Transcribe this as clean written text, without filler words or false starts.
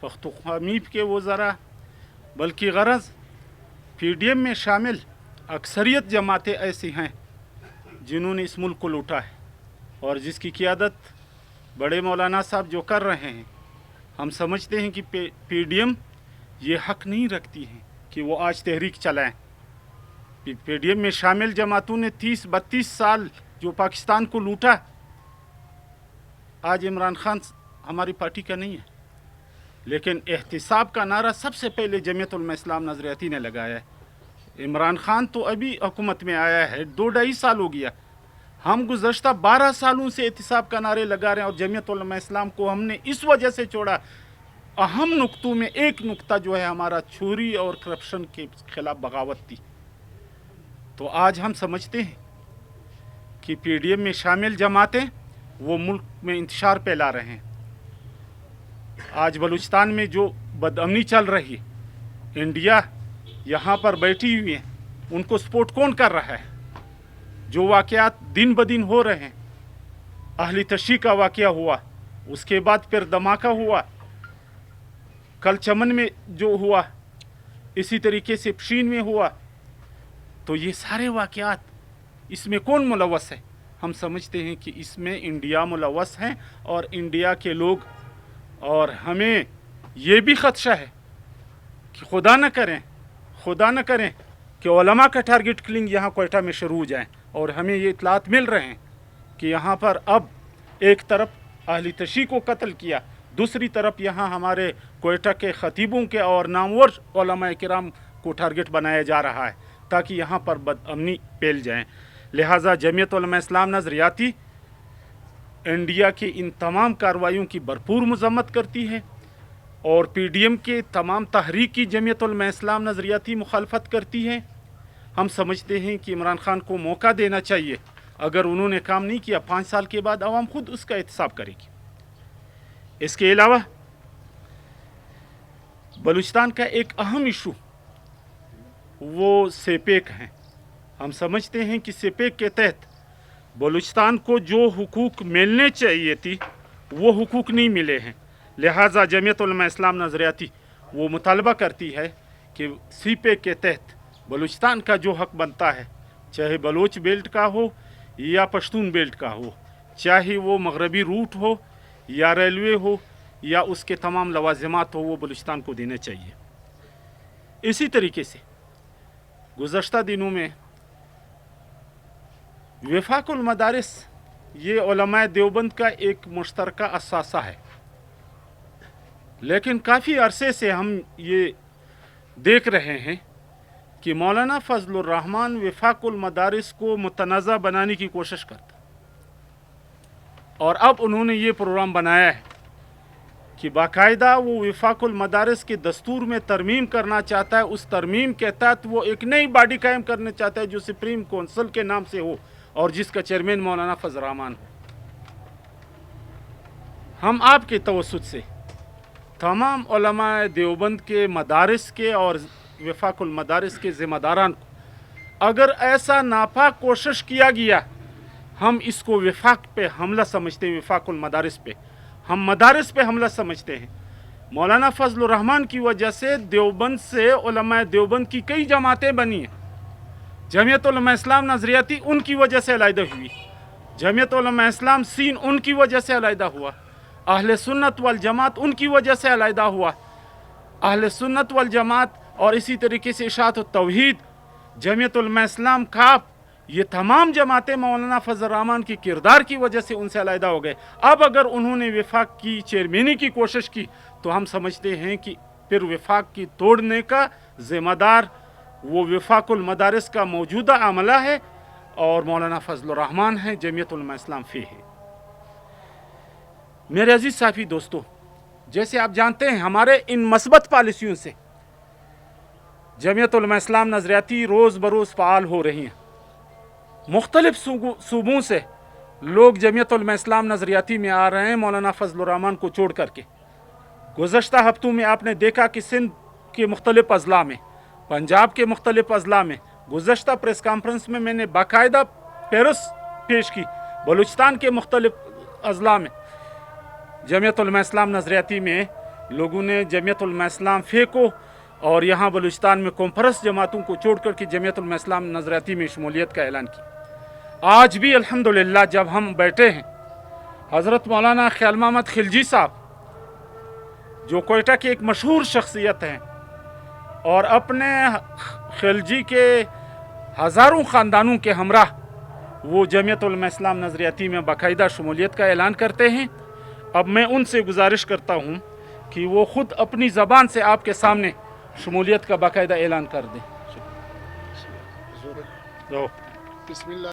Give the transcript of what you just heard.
पख्तूनख्वा के वज़रा बल्कि गरज PDM में शामिल अक्सरियत जमातें ऐसी हैं जिन्होंने इस मुल्क को लूटा है और जिसकी क़ियादत बड़े मौलाना साहब जो कर रहे हैं, हम समझते हैं कि PDM ये हक़ नहीं रखती है कि वो आज तहरीक चलाएं। PDM में शामिल जमातों ने 30-32 साल जो पाकिस्तान को लूटा, आज इमरान खान हमारी पार्टी का नहीं है, लेकिन एहतिसाब का नारा सबसे पहले जमीयत उलमा इस्लाम नज़रियाती ने लगाया है। इमरान खान तो अभी हुकूमत में आया है, 2-2.5 साल हो गया। हम गुज़श्ता 12 सालों से एहतिसाब का नारे लगा रहे हैं और जमीयत उलमा इस्लाम को हमने इस वजह से छोड़ा, अहम नुक्तों में एक नुक्ता जो है हमारा चोरी और करप्शन के खिलाफ बगावत थी। तो आज हम समझते हैं कि PDM में शामिल जमातें वो मुल्क में इंतशार फैला रहे हैं। आज बलूचिस्तान में जो बदअमनी चल रही है, इंडिया यहाँ पर बैठी हुई है, उनको सपोर्ट कौन कर रहा है? जो वाक़यात दिन ब दिन हो रहे हैं, अहली तशी का वाक़या हुआ, उसके बाद फिर धमाका हुआ, कल चमन में जो हुआ, इसी तरीके से पशीन में हुआ, तो ये सारे वाक़यात इसमें कौन मुलव्वस है? हम समझते हैं कि इसमें इंडिया मुलव्वस हैं और इंडिया के लोग, और हमें ये भी ख़दशा है कि खुदा न करें कि उलमा का टारगेट किलिंग यहाँ कोयटा में शुरू हो जाए। और हमें ये इतलात मिल रहे हैं कि यहाँ पर अब एक तरफ अहली तशी को कत्ल किया, दूसरी तरफ यहाँ हमारे कोयटा के ख़तीबों के और नामवर उलमा किराम को टारगेट बनाया जा रहा है ताकि यहाँ पर बदअमनी फैल जाए। लिहाजा जमीयत उलमा इस्लाम नज़रियाती इंडिया की इन तमाम कार्रवाइयों की भरपूर मज़म्मत करती है और PDM के तमाम तहरीक की जमीयत उलमा इस्लाम नज़रियाती मुखालफत करती है। हम समझते हैं कि इमरान खान को मौका देना चाहिए। अगर उन्होंने काम नहीं किया, 5 साल के बाद आवाम खुद उसका एहतसाब करेगी। इसके अलावा बलूचिस्तान का एक अहम इशू वो सेपेक है। हम समझते हैं कि सेपेक के तहत बलूचिस्तान को जो हुकूक मिलने चाहिए थी वो हुकूक नहीं मिले हैं। लिहाजा जमीयत उलमा इस्लाम नज़रियाती वो मुतालबा करती है कि सीपेक के तहत बलूचिस्तान का जो हक़ बनता है, चाहे बलोच बेल्ट का हो या पश्तून बेल्ट का हो, चाहे वो मगरबी रूट हो या रेलवे हो या उसके तमाम लवाज़िमात हो, वो बलूचिस्तान को देने चाहिए। इसी तरीके से गुज़श्ता दिनों में वफ़ाक़ुल मदारिस ये उलमाए देवबंद का एक मुश्तरका असासा है, लेकिन काफ़ी अरसे से हम ये देख रहे हैं कि मौलाना फजलुर रहमान वफ़ाक़ुल मदारिस को मुतनाज़ा बनाने की कोशिश करता, और अब उन्होंने ये प्रोग्राम बनाया है कि बाकायदा वो वफ़ाक़ुल मदारिस के दस्तूर में तरमीम करना चाहता है। उस तरमीम के तहत वो एक नई बॉडी कायम करना चाहता है जो सुप्रीम कौंसिल के नाम से हो और जिसका चेयरमैन मौलाना फजल रहमान हो। हम आपके तवस्सुत से तमाम उलमाए देवबंद के मदारिस के और वफ़ाक़ुल मदारिस के ज़िम्मेदारान को अगर ऐसा नापाक कोशिश किया गया, हम इसको वफ़ाक़ पे हमला समझते हैं। वफ़ाक़ुल मदारिस पे हम मदारिस पे हमला समझते हैं। मौलाना फजलुर रहमान की वजह से देवबंद से उलमाए देवबंद की कई जमातें बनी हैं। जमीयत उलमा इस्लाम नज़रियाती उनकी वजह से अलहदा हुई, जमीयत उलमा इस्लाम सीन उनकी वजह से अलहदा हुआ, अहले सुन्नत वल जमात उनकी वजह से अलहदा हुआ। अहले सुन्नत वल जमात और इसी तरीके से इशाअत व तौहीद, जमीयत उलमा इस्लाम काफ, ये तमाम जमातें मौलाना फजल रहमान की किरदार की वजह से उनसे अलहदा हो गए। अब अगर उन्होंने वफ़ाक़ की चेयरमैनी की कोशिश की तो हम समझते हैं कि फिर वफ़ाक़ की तोड़ने का ज़िम्मेदार वो वफ़ाक़ुल मदारिस का मौजूदा अमला है और मौलाना फजलुर रहमान है, जमीयत उलमा इस्लाम फ़ी है। मेरे अजीज़ साफ़ी दोस्तों, जैसे आप जानते हैं हमारे इन मस्बत पॉलिसियों से जमीयत उलमा इस्लाम नज़रियाती रोज़ बरोज़ फ़ाल हो रही हैं। मुख्तलिफ़ सूबों से लोग जमीयत उलमा इस्लाम नज़रियाती में आ रहे हैं मौलाना फजलुर रहमान को छोड़ करके। गुज़श्ता हफ्तों में आपने देखा कि सिंध के मुख्तलिफ़ अज़ला में, पंजाब के मुख्तलिफ़ अज़ला में गुज़श्ता प्रेस कॉन्फ्रेंस में मैंने बाकायदा पेरस पेश की। बलूचिस्तान के मुख्तलिफ़ अज़ला में जमीयत उलमा इस्लाम नज़रियाती में लोगों ने जमीयतुल इस्लाम फेको और यहाँ बलूचिस्तान में कॉन्फ्रेंस जमातों को छोड़ कर के जमीयतुल इस्लाम नज़रियाती में शमूलियत का ऐलान किया। आज भी अल्हम्दुलिल्लाह जब हम बैठे हैं, हज़रत मौलाना ख्याल मोहम्मद खिलजी साहब जो कोयटा की एक मशहूर शख्सियत हैं और अपने खिलजी के हज़ारों ख़ानदानों के हमराह वो जमीयतुल इस्लाम नज़रियाती में बाकायदा शमूलियत का ऐलान करते हैं। अब मैं उनसे गुजारिश करता हूँ कि वो ख़ुद अपनी ज़बान से आपके सामने शमूलियत का बाकायदा ऐलान कर दें। बिस्मिल्लाह।